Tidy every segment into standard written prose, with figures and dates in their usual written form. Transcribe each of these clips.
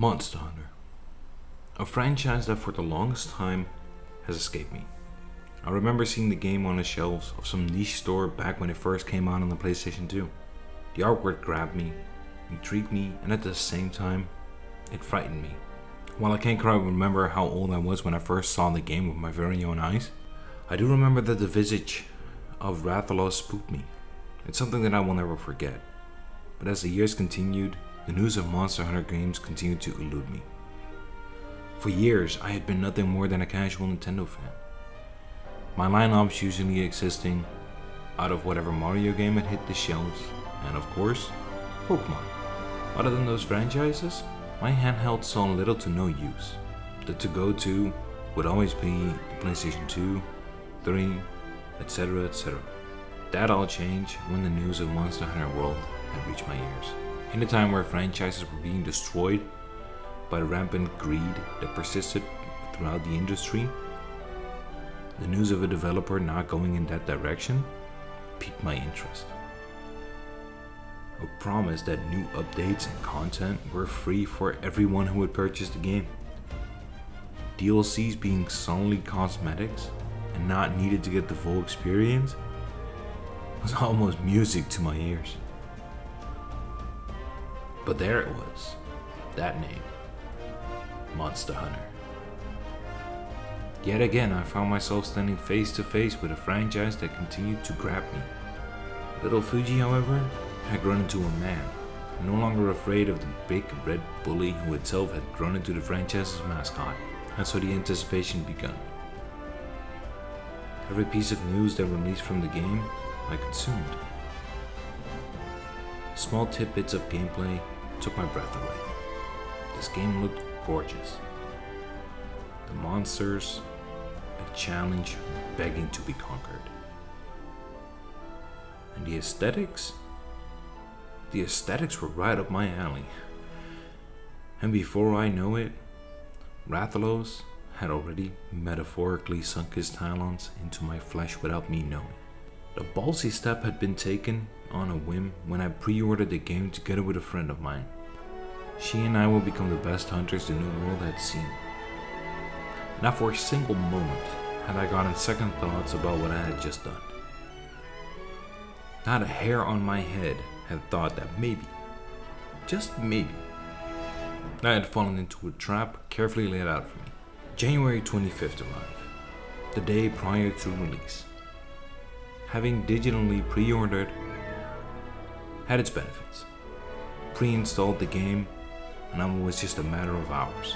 Monster Hunter, a franchise that for the longest time has escaped me. I remember seeing the game on the shelves of some niche store back when it first came out on the PlayStation 2. The artwork grabbed me, intrigued me, and at the same time, it frightened me. While I can't quite remember how old I was when I first saw the game with my very own eyes, I do remember that the visage of Rathalos spooked me. It's something that I will never forget. But as the years continued, the news of Monster Hunter games continued to elude me. For years, I had been nothing more than a casual Nintendo fan. My lineups usually existing out of whatever Mario game had hit the shelves, and of course, Pokemon. Other than those franchises, my handheld saw little to no use. The to-go-to would always be the PlayStation 2, 3, etc. etc. That all changed when the news of Monster Hunter World had reached my ears. In a time where franchises were being destroyed by the rampant greed that persisted throughout the industry, the news of a developer not going in that direction piqued my interest. A promise that new updates and content were free for everyone who would purchase the game. DLCs being solely cosmetics and not needed to get the full experience was almost music to my ears. But there it was, that name, Monster Hunter. Yet again, I found myself standing face to face with a franchise that continued to grab me. Little Fuji, however, had grown into a man, no longer afraid of the big red bully who itself had grown into the franchise's mascot, and so the anticipation began. Every piece of news that released from the game, I consumed. Small tidbits of gameplay took my breath away. This game looked gorgeous. The monsters, a challenge begging to be conquered. And the aesthetics were right up my alley. And before I know it, Rathalos had already metaphorically sunk his talons into my flesh without me knowing. The ballsy step had been taken on a whim when I pre-ordered the game together with a friend of mine. She and I will become the best hunters the new world had seen. Not for a single moment had I gotten second thoughts about what I had just done. Not a hair on my head had thought that maybe, just maybe, I had fallen into a trap carefully laid out for me. January 25th arrived, the day prior to release. Having digitally pre-ordered had its benefits. Pre-installed the game, and it was just a matter of hours.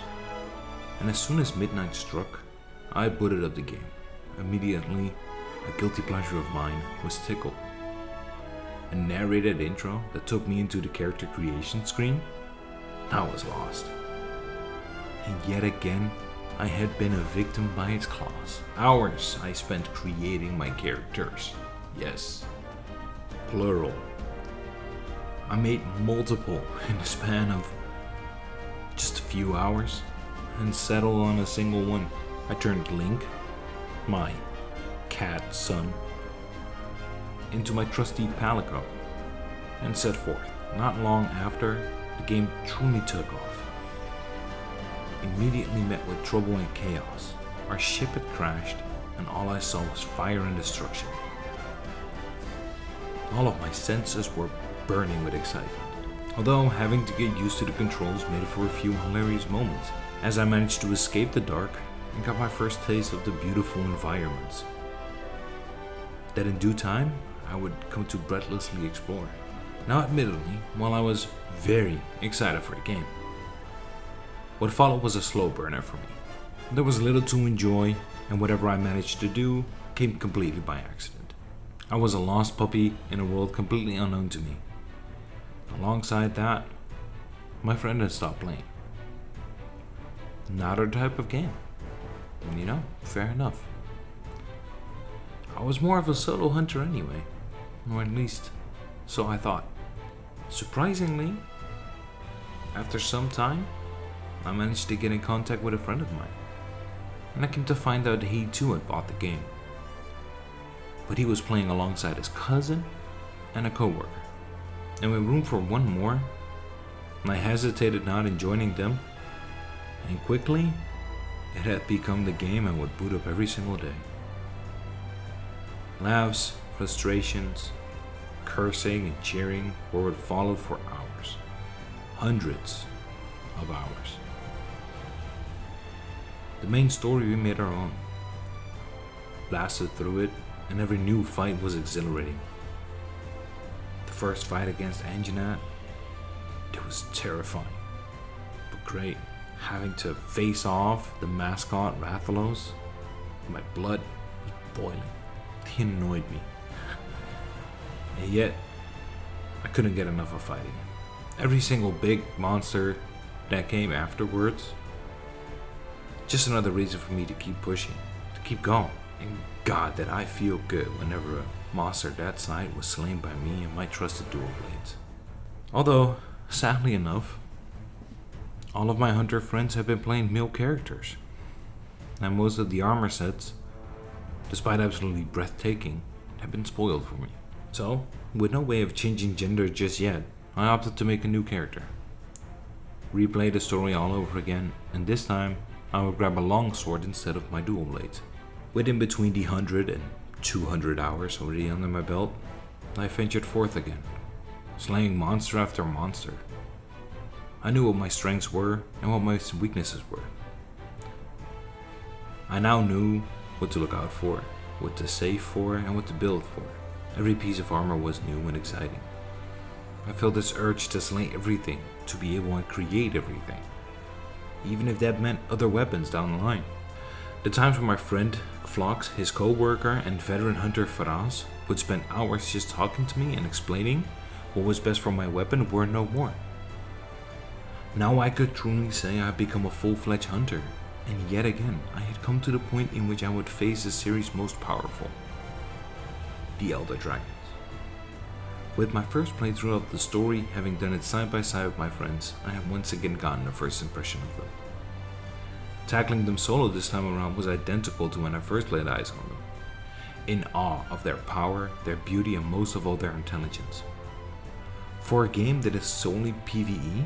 And as soon as midnight struck, I booted up the game. Immediately, a guilty pleasure of mine was tickled. A narrated intro that took me into the character creation screen, I was lost. And yet again, I had been a victim by its claws. Hours I spent creating my characters. Yes, plural. I made multiple in the span of just a few hours and settled on a single one. I turned Link, my cat son, into my trusty Palico and set forth. Not long after, the game truly took off. Immediately met with trouble and chaos. Our ship had crashed and all I saw was fire and destruction. All of my senses were burning with excitement, although having to get used to the controls made for a few hilarious moments as I managed to escape the dark and got my first taste of the beautiful environments that in due time I would come to breathlessly explore. Now admittedly, while I was very excited for the game, what followed was a slow burner for me. There was little to enjoy, and whatever I managed to do came completely by accident. I was a lost puppy in a world completely unknown to me. Alongside that, my friend had stopped playing. Not our type of game. Fair enough. I was more of a solo hunter anyway, or at least, so I thought. Surprisingly, after some time, I managed to get in contact with a friend of mine, and I came to find out that he too had bought the game. But he was playing alongside his cousin and a coworker, and with room for one more, I hesitated not in joining them And quickly, it had become the game I would boot up every single day. Laughs, frustrations, cursing and cheering were what followed for hours. Hundreds of hours. The main story we made our own. Blasted through it, and every new fight was exhilarating. The first fight against Anjanat, it was terrifying, but great. Having to face off the mascot Rathalos, my blood was boiling. He annoyed me. And yet, I couldn't get enough of fighting him. Every single big monster that came afterwards, just another reason for me to keep pushing, to keep going. And God, did I feel good whenever a monster that size was slain by me and my trusted dual blades. Although, sadly enough, all of my hunter friends have been playing male characters, and most of the armor sets, despite absolutely breathtaking, have been spoiled for me. So, with no way of changing gender just yet, I opted to make a new character. Replay the story all over again, and this time I will grab a longsword instead of my dual blades. With in between the 100 and 200 hours already under my belt, I ventured forth again, slaying monster after monster. I knew what my strengths were and what my weaknesses were. I now knew what to look out for, what to save for, and what to build for. Every piece of armor was new and exciting. I felt this urge to slay everything, to be able to create everything, even if that meant other weapons down the line. The times when my friend Flox, his co-worker, and veteran hunter Faraz would spend hours just talking to me and explaining what was best for my weapon were no more. Now I could truly say I had become a full-fledged hunter, and yet again I had come to the point in which I would face the series' most powerful, the Elder Dragons. With my first playthrough of the story, having done it side by side with my friends, I had once again gotten a first impression of them. Tackling them solo this time around was identical to when I first laid eyes on them, in awe of their power, their beauty, and most of all their intelligence. For a game that is solely PvE,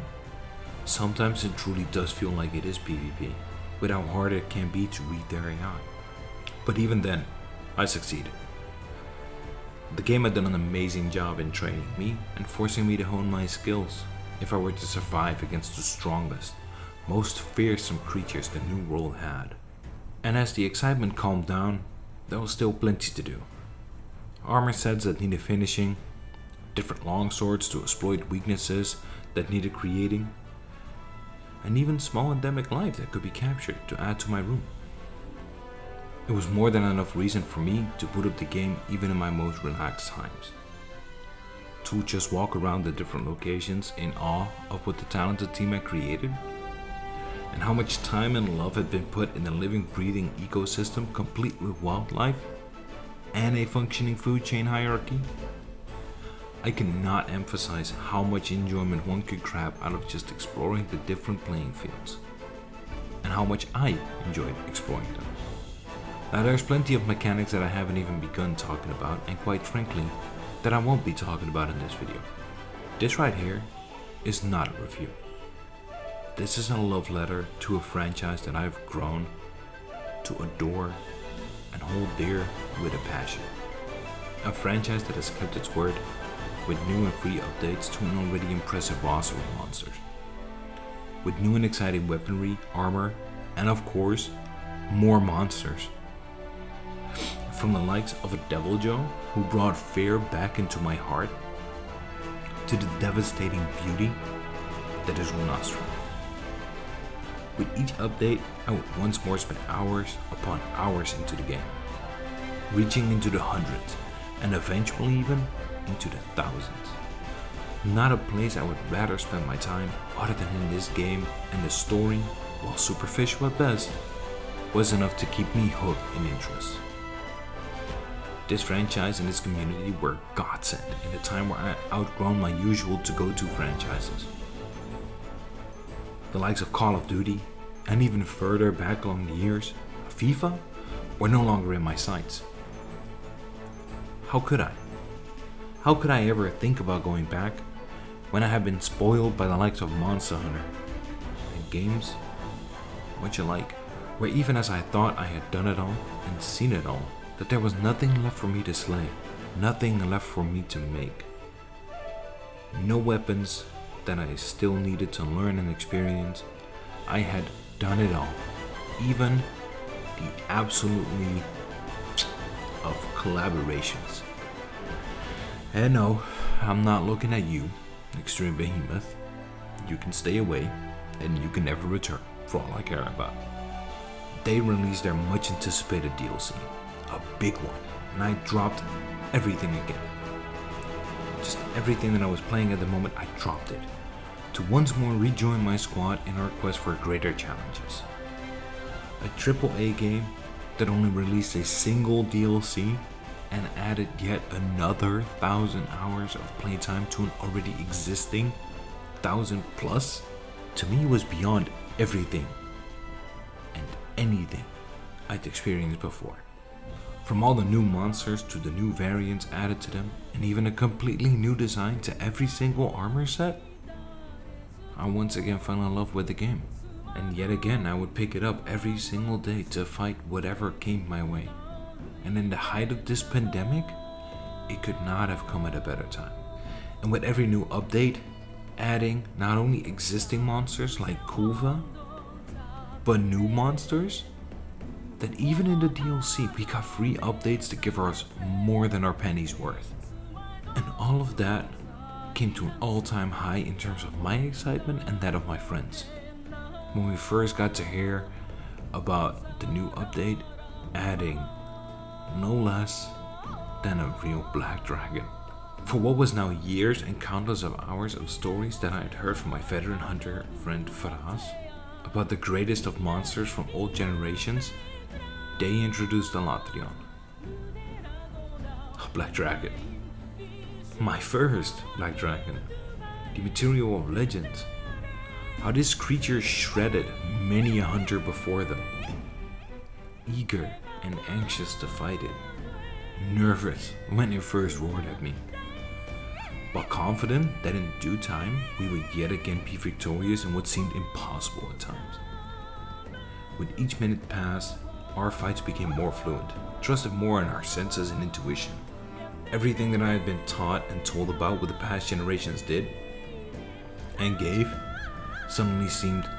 sometimes it truly does feel like it is PvP, with how hard it can be to read their AI. But even then, I succeeded. The game had done an amazing job in training me and forcing me to hone my skills if I were to survive against the strongest, most fearsome creatures the new world had. And as the excitement calmed down, there was still plenty to do. Armor sets that needed finishing, different longswords to exploit weaknesses that needed creating, and even small endemic life that could be captured to add to my room. It was more than enough reason for me to boot up the game even in my most relaxed times. To just walk around the different locations in awe of what the talented team had created, and how much time and love had been put in a living, breathing ecosystem complete with wildlife and a functioning food chain hierarchy. I cannot emphasize how much enjoyment one could grab out of just exploring the different playing fields, and how much I enjoyed exploring them. Now there's plenty of mechanics that I haven't even begun talking about, and quite frankly, that I won't be talking about in this video. This right here is not a review. This is a love letter to a franchise that I've grown to adore and hold dear with a passion. A franchise that has kept its word with new and free updates to an already impressive roster of monsters. With new and exciting weaponry, armor, and of course, more monsters. From the likes of a Devil Joe, who brought fear back into my heart, to the devastating beauty that is Runastro. With each update, I would once more spend hours upon hours into the game, reaching into the hundreds, and eventually even into the thousands. Not a place I would rather spend my time other than in this game, and the story, while superficial at best, was enough to keep me hooked in interest. This franchise and its community were godsend in a time where I had outgrown my usual to-go-to franchises. The likes of Call of Duty, and even further back along the years, FIFA, were no longer in my sights. How could I? How could I ever think about going back when I had been spoiled by the likes of Monster Hunter and games much alike, where even as I thought I had done it all and seen it all, that there was nothing left for me to slay, nothing left for me to make. No weapons that I still needed to learn and experience. I had done it all, even the absolutely of collaborations. And no, I'm not looking at you, Extreme Behemoth. You can stay away, and you can never return, for all I care about. They released their much anticipated DLC, a big one, and I dropped everything again. Just everything that I was playing at the moment, I dropped it, to once more rejoin my squad in our quest for greater challenges. A AAA game that only released a single DLC and added yet another 1,000 hours of playtime to an already existing 1,000 plus, to me was beyond everything and anything I'd experienced before. From all the new monsters to the new variants added to them, and even a completely new design to every single armor set, I once again fell in love with the game. And yet again I would pick it up every single day to fight whatever came my way. And in the height of this pandemic, it could not have come at a better time. And with every new update, adding not only existing monsters like Kulva, but new monsters, that even in the DLC we got free updates to give us more than our pennies worth. And all of that came to an all-time high in terms of my excitement and that of my friends. When we first got to hear about the new update, adding no less than a real black dragon. For what was now years and countless of hours of stories that I had heard from my veteran hunter friend Faraz about the greatest of monsters from old generations, they introduced the Latrion. A black dragon. My first black dragon. The material of legends. How this creature shredded many a hunter before them. Eager and anxious to fight it. Nervous when it first roared at me. But confident that in due time we would yet again be victorious in what seemed impossible at times. With each minute passed, our fights became more fluent, trusted more in our senses and intuition. Everything that I had been taught and told about what the past generations did and gave suddenly seemed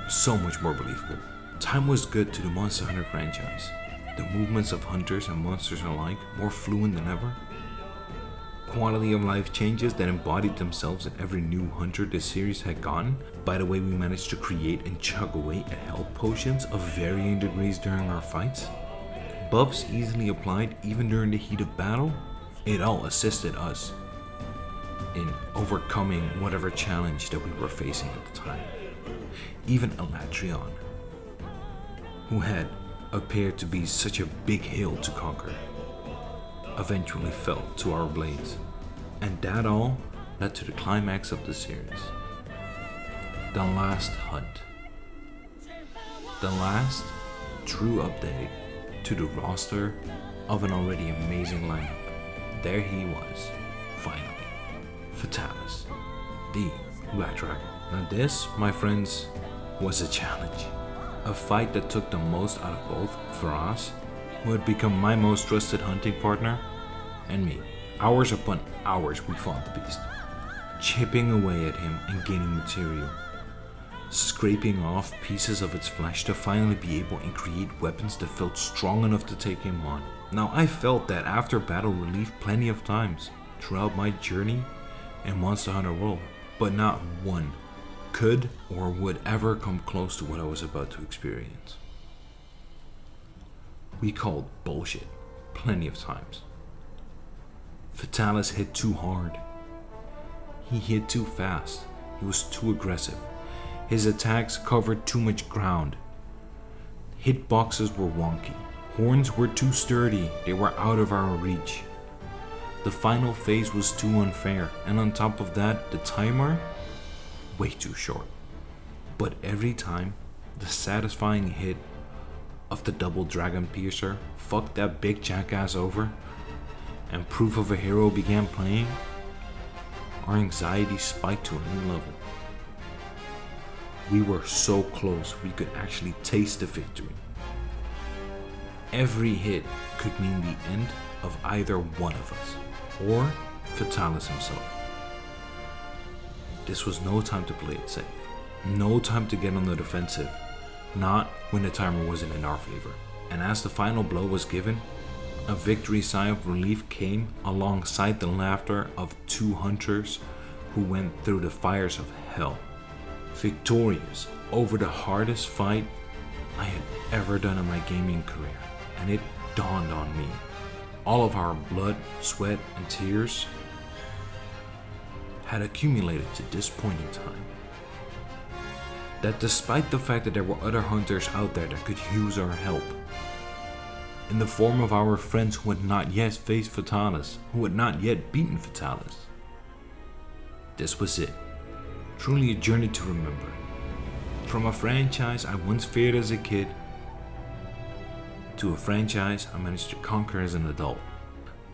so much more believable. Time was good to the Monster Hunter franchise. The movements of hunters and monsters alike more fluent than ever. Quality of life changes that embodied themselves in every new hunter this series had gotten by the way we managed to create and chug away at health potions of varying degrees during our fights. Buffs easily applied even during the heat of battle. It all assisted us in overcoming whatever challenge that we were facing at the time. Even Elatrion, who had appeared to be such a big hill to conquer, eventually fell to our blades. And that all led to the climax of the series. The last hunt. The last true update to the roster of an already amazing lineup. There he was, finally. Fatalis, the Black Dragon. Now this, my friends, was a challenge. A fight that took the most out of both Faraz, who had become my most trusted hunting partner, and me. Hours upon hours we fought the beast, chipping away at him and gaining material, scraping off pieces of its flesh to finally be able to create weapons that felt strong enough to take him on. Now I felt that after battle relief plenty of times throughout my journey in Monster Hunter World, but not one could or would ever come close to what I was about to experience. We called bullshit plenty of times. Fatalis hit too hard. He hit too fast. He was too aggressive. His attacks covered too much ground. Hitboxes were wonky. Horns were too sturdy. They were out of our reach. The final phase was too unfair, and on top of that, the timer, way too short. But every time, the satisfying hit of the double dragon piercer fucked that big jackass over, and proof of a hero began playing, our anxiety spiked to a new level. We were so close we could actually taste the victory. Every hit could mean the end of either one of us, or Fatalis himself. This was no time to play it safe, no time to get on the defensive, not when the timer wasn't in our favor. And as the final blow was given, a victory sigh of relief came alongside the laughter of two hunters who went through the fires of hell, victorious over the hardest fight I had ever done in my gaming career. And it dawned on me, all of our blood, sweat, and tears had accumulated to this point in time. That despite the fact that there were other hunters out there that could use our help, in the form of our friends who had not yet faced Fatalis, who had not yet beaten Fatalis, this was it. Truly a journey to remember. From a franchise I once feared as a kid, to a franchise I managed to conquer as an adult.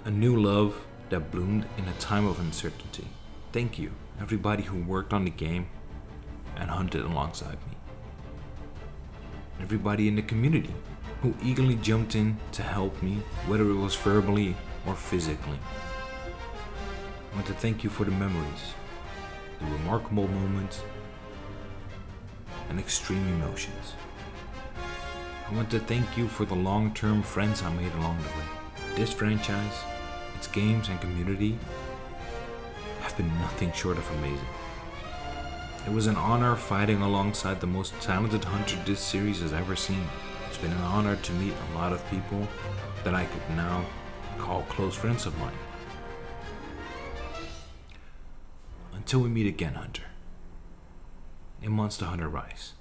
A new love that bloomed in a time of uncertainty. Thank you, everybody who worked on the game and hunted alongside me. Everybody in the community who eagerly jumped in to help me, whether it was verbally or physically. I want to thank you for the memories, the remarkable moments, and extreme emotions. I want to thank you for the long-term friends I made along the way. This franchise, its games and community have been nothing short of amazing. It was an honor fighting alongside the most talented hunter this series has ever seen. It's been an honor to meet a lot of people that I could now call close friends of mine. Until we meet again, Hunter, in Monster Hunter Rise.